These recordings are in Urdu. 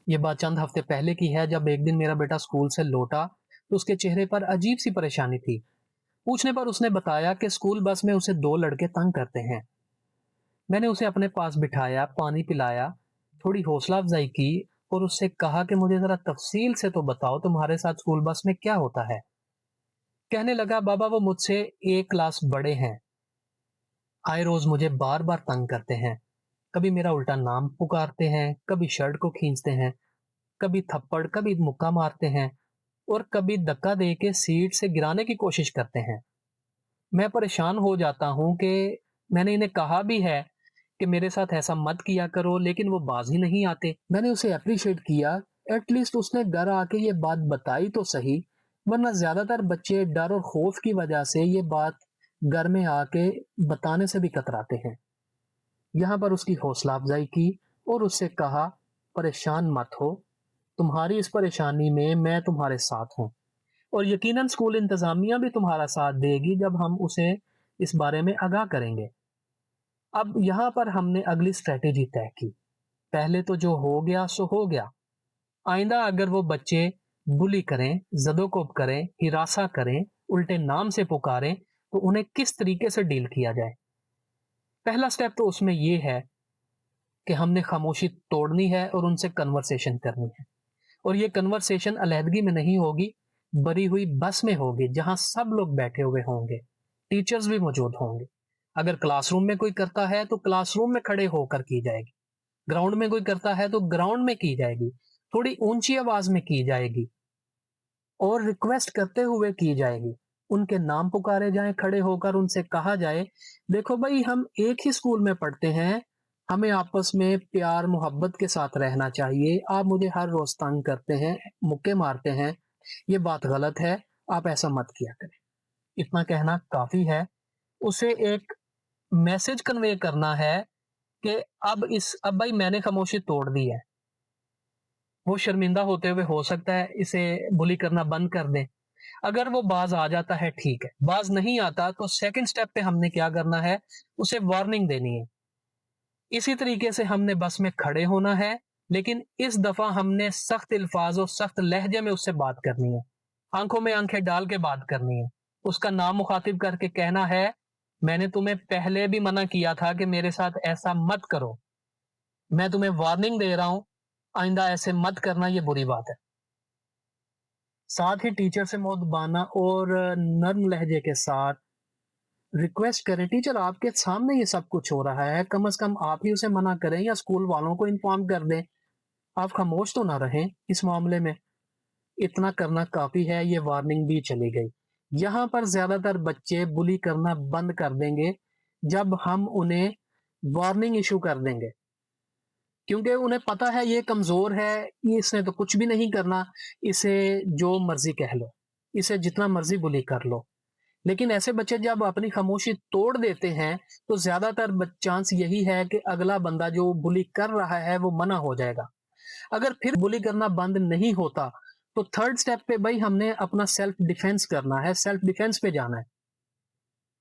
یہ بات چند ہفتے پہلے کی ہے جب ایک دن میرا بیٹا اسکول سے لوٹا تو اس کے چہرے پر عجیب سی پریشانی تھی۔ پوچھنے پر اس نے بتایا کہ اسکول بس میں اسے دو لڑکے تنگ کرتے ہیں۔ میں نے اسے اپنے پاس بٹھایا، پانی پلایا، تھوڑی حوصلہ افزائی کی اور اس سے کہا کہ مجھے ذرا تفصیل سے تو بتاؤ تمہارے ساتھ اسکول بس میں کیا ہوتا ہے۔ کہنے لگا بابا وہ مجھ سے ایک کلاس بڑے ہیں، آئے روز مجھے بار بار تنگ کرتے ہیں، کبھی میرا الٹا نام پکارتے ہیں، کبھی شرٹ کو کھینچتے ہیں، کبھی تھپڑ، کبھی مکہ مارتے ہیں اور کبھی دھکا دے کے سیٹ سے گرانے کی کوشش کرتے ہیں۔ میں پریشان ہو جاتا ہوں کہ میں نے انہیں کہا بھی ہے کہ میرے ساتھ ایسا مت کیا کرو، لیکن وہ باز ہی نہیں آتے۔ میں نے اسے اپریشیٹ کیا، ایٹ لیسٹ اس نے گھر آ کے یہ بات بتائی تو صحیح، ورنہ زیادہ تر بچے ڈر اور خوف کی وجہ سے یہ بات گھر میں آ کے بتانے سے بھی کتراتے ہیں۔ یہاں پر اس کی حوصلہ افزائی کی اور اس سے کہا پریشان مت ہو، تمہاری اس پریشانی میں میں تمہارے ساتھ ہوں، اور یقیناً اسکول انتظامیہ بھی تمہارا ساتھ دے گی جب ہم اسے اس بارے میں آگاہ کریں گے۔ اب یہاں پر ہم نے اگلی اسٹریٹجی طے کی۔ پہلے تو جو ہو گیا سو ہو گیا، آئندہ اگر وہ بچے بلی کریں، زدوکوب کریں، ہراساں کریں، الٹے نام سے پکاریں تو انہیں کس طریقے سے ڈیل کیا جائے۔ پہلا سٹیپ تو اس میں یہ ہے کہ ہم نے خاموشی توڑنی ہے اور ان سے کنورسیشن کرنی ہے، اور یہ کنورسیشن علیحدگی میں نہیں ہوگی، بری ہوئی بس میں ہوگی جہاں سب لوگ بیٹھے ہوئے ہوں گے، ٹیچرز بھی موجود ہوں گے۔ اگر کلاس روم میں کوئی کرتا ہے تو کلاس روم میں کھڑے ہو کر کی جائے گی، گراؤنڈ میں کوئی کرتا ہے تو گراؤنڈ میں کی جائے گی، تھوڑی اونچی آواز میں کی جائے گی اور ریکویسٹ کرتے ہوئے کی جائے گی۔ ان کے نام پکارے جائیں کھڑے ہو کر، ان سے کہا جائے دیکھو بھائی ہم ایک ہی اسکول میں پڑھتے ہیں، ہمیں آپس میں پیار محبت کے ساتھ رہنا چاہیے، آپ مجھے ہر روز تنگ کرتے ہیں، مکے مارتے ہیں، یہ بات غلط ہے، آپ ایسا مت کیا کریں۔ اتنا کہنا کافی ہے۔ اسے ایک میسج کنوے کرنا ہے کہ اب بھائی میں نے خاموشی توڑ دی ہے۔ وہ شرمندہ ہوتے ہوئے ہو سکتا ہے اسے بلی کرنا بند کر دیں۔ اگر وہ باز آ جاتا ہے ٹھیک ہے، باز نہیں آتا تو سیکنڈ سٹیپ پہ ہم نے کیا کرنا ہے، اسے وارننگ دینی ہے۔ اسی طریقے سے ہم نے بس میں کھڑے ہونا ہے، لیکن اس دفعہ ہم نے سخت الفاظ اور سخت لہجے میں اس سے بات کرنی ہے، آنکھوں میں آنکھیں ڈال کے بات کرنی ہے، اس کا نام مخاطب کر کے کہنا ہے میں نے تمہیں پہلے بھی منع کیا تھا کہ میرے ساتھ ایسا مت کرو، میں تمہیں وارننگ دے رہا ہوں، آئندہ ایسے مت کرنا، یہ بری بات ہے۔ ساتھ ہی ٹیچر سے مؤدبانہ اور نرم لہجے کے ساتھ ریکویسٹ کریں، ٹیچر آپ کے سامنے یہ سب کچھ ہو رہا ہے، کم از کم آپ ہی اسے منع کریں یا اسکول والوں کو انفارم کر دیں، آپ خاموش تو نہ رہیں اس معاملے میں۔ اتنا کرنا کافی ہے، یہ وارننگ بھی چلی گئی۔ یہاں پر زیادہ تر بچے بلی کرنا بند کر دیں گے جب ہم انہیں وارننگ ایشو کر دیں گے، کیونکہ انہیں پتا ہے یہ کمزور ہے، اس نے تو کچھ بھی نہیں کرنا، اسے جو مرضی کہہ لو، اسے جتنا مرضی بلی کر لو۔ لیکن ایسے بچے جب اپنی خاموشی توڑ دیتے ہیں تو زیادہ تر چانس یہی ہے کہ اگلا بندہ جو بلی کر رہا ہے وہ منع ہو جائے گا۔ اگر پھر بلی کرنا بند نہیں ہوتا تو تھرڈ سٹیپ پہ بھائی ہم نے اپنا سیلف ڈیفense کرنا ہے، سیلف ڈیفenس پہ جانا ہے۔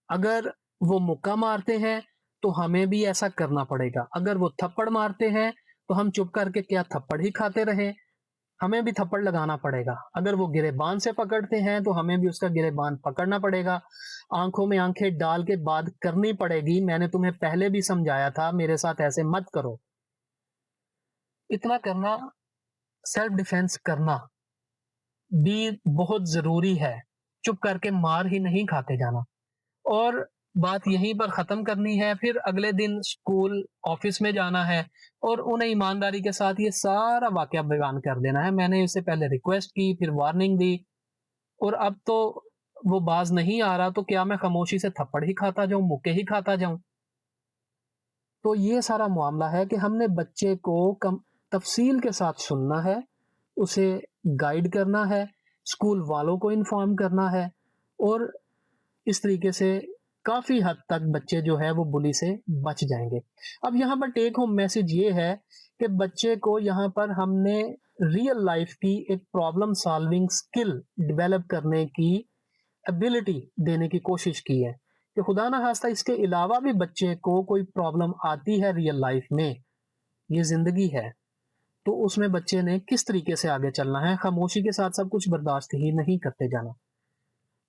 اگر وہ مکہ مارتے ہیں تو ہمیں بھی ایسا کرنا پڑے گا، اگر وہ تھپڑ مارتے ہیں تو ہم چپ کر کے کیا تھپڑ ہی کھاتے رہیں، ہمیں بھی تھپڑ لگانا پڑے گا۔ اگر وہ گریبان سے پکڑتے ہیں تو ہمیں بھی اس کا گریبان پکڑنا پڑے گا، آنکھوں میں آنکھیں ڈال کے بات کرنی پڑے گی، میں نے تمہیں پہلے بھی سمجھایا تھا میرے ساتھ ایسے مت کرو۔ اتنا کرنا، سیلف ڈیفenس کرنا بھی بہت ضروری ہے، چپ کر کے مار ہی نہیں کھاتے جانا۔ اور بات یہیں پر ختم کرنی ہے، پھر اگلے دن اسکول آفس میں جانا ہے اور انہیں ایمانداری کے ساتھ یہ سارا واقعہ بیان کر دینا ہے، میں نے اس سے پہلے ریکویسٹ کی، پھر وارننگ دی، اور اب تو وہ باز نہیں آ رہا، تو کیا میں خاموشی سے تھپڑ ہی کھاتا جاؤں، مکے ہی کھاتا جاؤں؟ تو یہ سارا معاملہ ہے کہ ہم نے بچے کو تفصیل کے ساتھ سننا ہے، اسے گائیڈ کرنا ہے، اسکول والوں کو انفارم کرنا ہے، اور اس طریقے سے کافی حد تک بچے جو ہے وہ بلی سے بچ جائیں گے۔ اب یہاں پر ٹیک ہوم میسج یہ ہے کہ بچے کو یہاں پر ہم نے ریئل لائف کی ایک پرابلم سالونگ سکل ڈیولپ کرنے کی ایبلٹی دینے کی کوشش کی ہے کہ خدا نہ خواستہ اس کے علاوہ بھی بچے کو کوئی پرابلم آتی ہے ریئل لائف میں، یہ زندگی ہے، تو اس میں بچے نے کس طریقے سے آگے چلنا ہے. خاموشی کے ساتھ سب کچھ برداشت ہی نہیں کرتے جانا.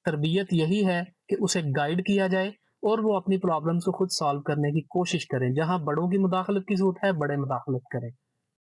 تربیت یہی ہے کہ اسے گائیڈ کیا جائے اور وہ اپنی پرابلمز کو خود سالو کرنے کی کوشش کریں. جہاں بڑوں کی مداخلت کی ضرورت ہے بڑے مداخلت کریں.